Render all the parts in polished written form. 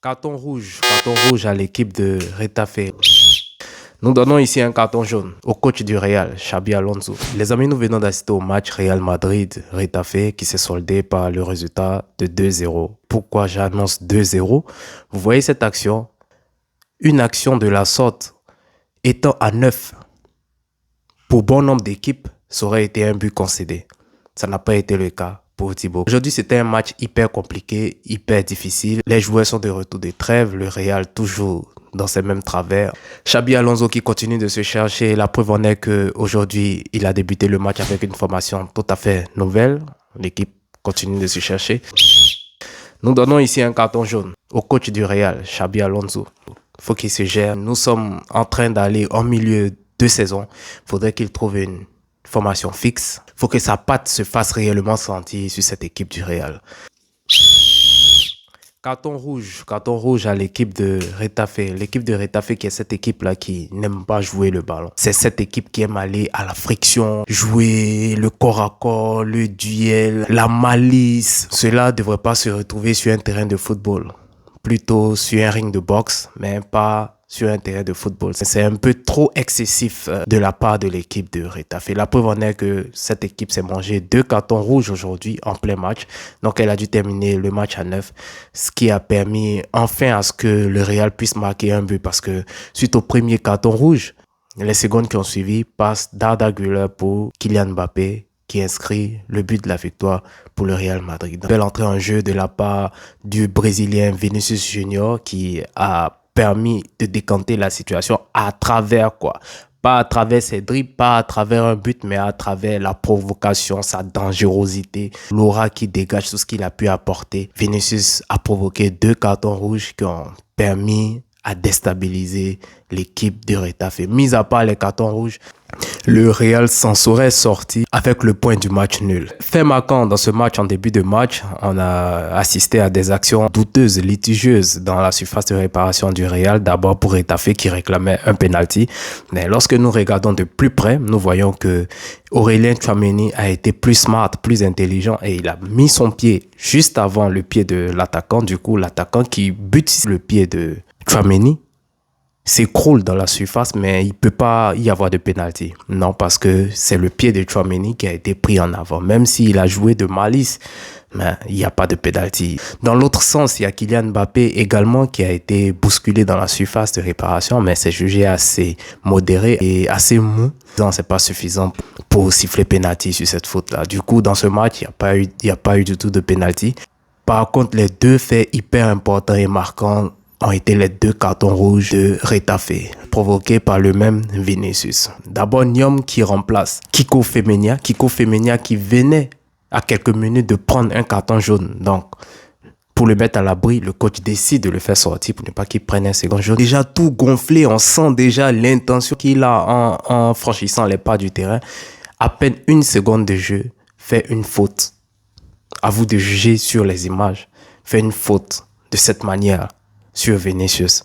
Carton rouge à l'équipe de Retafe. Nous donnons ici un carton jaune au coach du Real, Xabi Alonso. Les amis, nous venons d'assister au match Real Madrid-Retafe qui s'est soldé par le résultat de 2-0. Pourquoi j'annonce 2-0? Vous voyez cette action? Une action de la sorte étant à 9, pour bon nombre d'équipes, ça aurait été un but concédé. Ça n'a pas été le cas pour Thibaut. Aujourd'hui, c'était un match hyper compliqué, hyper difficile. Les joueurs sont de retour de trêve, le Real toujours dans ses mêmes travers. Xabi Alonso qui continue de se chercher. La preuve en est qu'aujourd'hui, il a débuté le match avec une formation tout à fait nouvelle. L'équipe continue de se chercher. Nous donnons ici un carton jaune au coach du Real, Xabi Alonso. Il faut qu'il se gère. Nous sommes en train d'aller en milieu de saison. Il faudrait qu'il trouve une formation fixe. Il faut que sa patte se fasse réellement sentir sur cette équipe du Real. Carton rouge à l'équipe de Retafe. L'équipe de Retafe qui est cette équipe-là qui n'aime pas jouer le ballon. C'est cette équipe qui aime aller à la friction, jouer le corps à corps, le duel, la malice. Cela ne devrait pas se retrouver sur un terrain de football. Plutôt sur un ring de boxe, mais pas sur un terrain de football. C'est un peu trop excessif de la part de l'équipe de Retafe. La preuve en est que cette équipe s'est mangé 2 cartons rouges aujourd'hui en plein match. Donc elle a dû terminer le match à 9, ce qui a permis enfin à ce que le Real puisse marquer un but parce que suite au premier carton rouge, les secondes qui ont suivi passent d'Arda Güler pour Kylian Mbappé qui inscrit le but de la victoire pour le Real Madrid. Belle entrée en jeu de la part du Brésilien Vinicius Junior qui a permis de décanter la situation à travers quoi? Pas à travers ses dribbles, pas à travers un but, mais à travers la provocation, sa dangerosité, l'aura qui dégage, tout ce qu'il a pu apporter. Vinicius a provoqué 2 cartons rouges qui ont permis à déstabiliser l'équipe de Retafe. Mis à part les cartons rouges, le Real s'en serait sorti avec le point du match nul. Fait marquant dans ce match, en début de match, on a assisté à des actions douteuses, litigieuses dans la surface de réparation du Real. D'abord pour Retafe qui réclamait un penalty. Mais lorsque nous regardons de plus près, nous voyons que Aurélien Tchouaméni a été plus smart, plus intelligent et il a mis son pied juste avant le pied de l'attaquant. Du coup, l'attaquant qui bute le pied de Tchouaméni s'écroule dans la surface, mais il ne peut pas y avoir de pénalty. Non, parce que c'est le pied de Tchouaméni qui a été pris en avant. Même s'il a joué de malice, mais il n'y a pas de pénalty. Dans l'autre sens, il y a Kylian Mbappé également qui a été bousculé dans la surface de réparation, mais c'est jugé assez modéré et assez mou. Non, c'est pas suffisant pour siffler pénalty sur cette faute-là. Du coup, dans ce match, il n'y a pas eu du tout de pénalty. Par contre, les deux faits hyper importants et marquants ont été les 2 cartons rouges de Retafe, provoqués par le même Vinicius. D'abord, Nyom qui remplace Kiko Femenia qui venait à quelques minutes de prendre un carton jaune. Donc, pour le mettre à l'abri, le coach décide de le faire sortir pour ne pas qu'il prenne un second jaune. Déjà tout gonflé, on sent déjà l'intention qu'il a en franchissant les pas du terrain. À peine 1 seconde de jeu, fait une faute. À vous de juger sur les images. Fait une faute de cette manière sur Vinicius.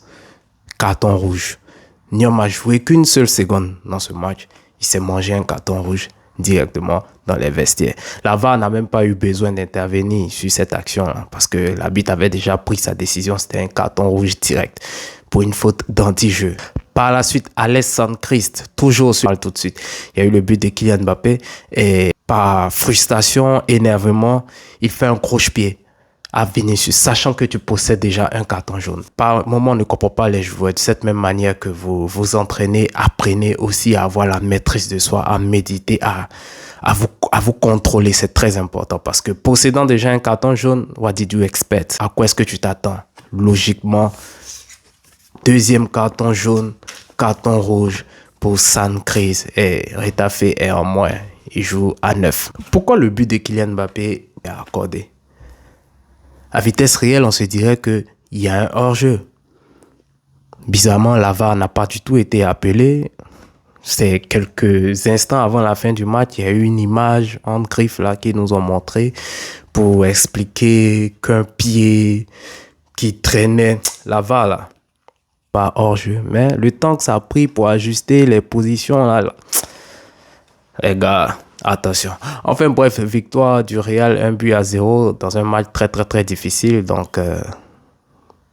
Carton rouge. Nyom a joué qu'une seule seconde dans ce match. Il s'est mangé un carton rouge directement dans les vestiaires. La VAR n'a même pas eu besoin d'intervenir sur cette action-là parce que l'arbitre avait déjà pris sa décision. C'était un carton rouge direct pour une faute d'anti-jeu. Par la suite, Alessandro Christ, toujours sur tout de suite. Il y a eu le but de Kylian Mbappé et par frustration, énervement, il fait un croche-pied à Vinicius, sachant que tu possèdes déjà un carton jaune. Par moment, on ne comprend pas les joueurs. De cette même manière que vous vous entraînez, apprenez aussi à avoir la maîtrise de soi, à méditer, à vous contrôler. C'est très important parce que possédant déjà un carton jaune, what did you expect? À quoi est-ce que tu t'attends? Logiquement, 2e carton jaune, carton rouge pour San Cris et Retafe est en moins. Il joue à 9. Pourquoi le but de Kylian Mbappé est accordé? À vitesse réelle, on se dirait qu'il y a un hors-jeu. Bizarrement, la VAR n'a pas du tout été appelée. C'est quelques instants avant la fin du match, il y a eu une image en griffe là qui nous ont montré pour expliquer qu'un pied qui traînait la VAR là, pas hors-jeu. Mais le temps que ça a pris pour ajuster les positions là les gars, attention. Enfin bref, victoire du Real 1-0 dans un match très difficile. Donc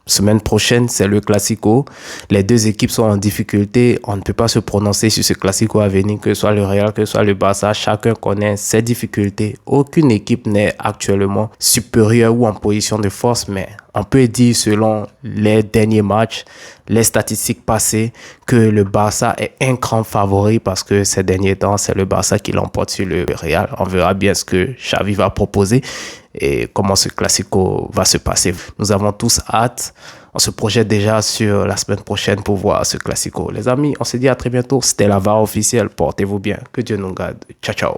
Semaine prochaine, c'est le Classico. Les deux équipes sont en difficulté. On ne peut pas se prononcer sur ce Classico à venir, que ce soit le Real, que ce soit le Barça. Chacun connaît ses difficultés. Aucune équipe n'est actuellement supérieure ou en position de force, mais on peut dire selon les derniers matchs, les statistiques passées, que le Barça est un grand favori parce que ces derniers temps, c'est le Barça qui l'emporte sur le Real. On verra bien ce que Xavi va proposer et comment ce Classico va se passer. Nous avons tous hâte. On se projette déjà sur la semaine prochaine pour voir ce Classico. Les amis, on se dit à très bientôt. C'était la VAR officielle. Portez-vous bien. Que Dieu nous garde. Ciao, ciao.